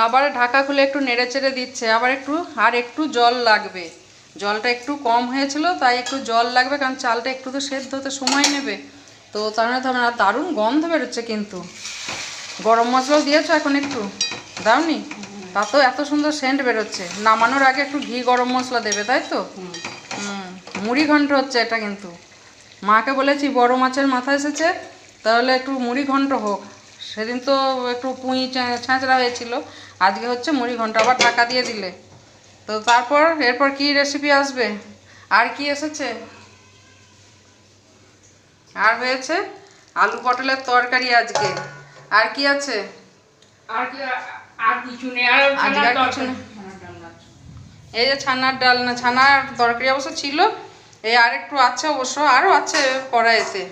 আবার ঢাকা খুলে একটু নেড়ে চেড়ে দিচ্ছে, আবার একটু জল লাগবে। জলটা একটু কম হয়েছিল, তাই একটু জল লাগবে, কারণ চালটা একটু তো সেদ্ধ হতে সময় নেবে। তো তার মানে ধরুন দারুণ গন্ধ বেরোচ্ছে। কিন্তু গরম মশলাও দিয়েছো এখন একটু, দাওনি? তাতেও এত সুন্দর সেন্ট বেরোচ্ছে। নামানোর আগে একটু ঘি গরম মশলা দেবে, তাই তো? মুড়ি ঘন্ট হচ্ছে এটা। কিন্তু মাকে বলেছি বড় মাছের মাথা এসেছে, তাহলে একটু মুড়ি ঘন্ট হোক। সেদিন তো একটু পুঁই ছাঁচড়া হয়েছিল, আজকে হচ্ছে মুড়ি ঘন্ট। আবার ঢাকা দিয়ে দিলে তো এরপর কি রেসিপি আসবে? আর কি এসেছে? আর হয়েছে আলু পটলের তরকারি আজকে। আর কি আছে? আর কিছু নেই। আর কিছু নেই। এই যে ছানার ডাল, না ছানার তরকারি অবশ্য ছিল, এই আর একটু আছে অবশ্য, আরও আছে কড়াইতে।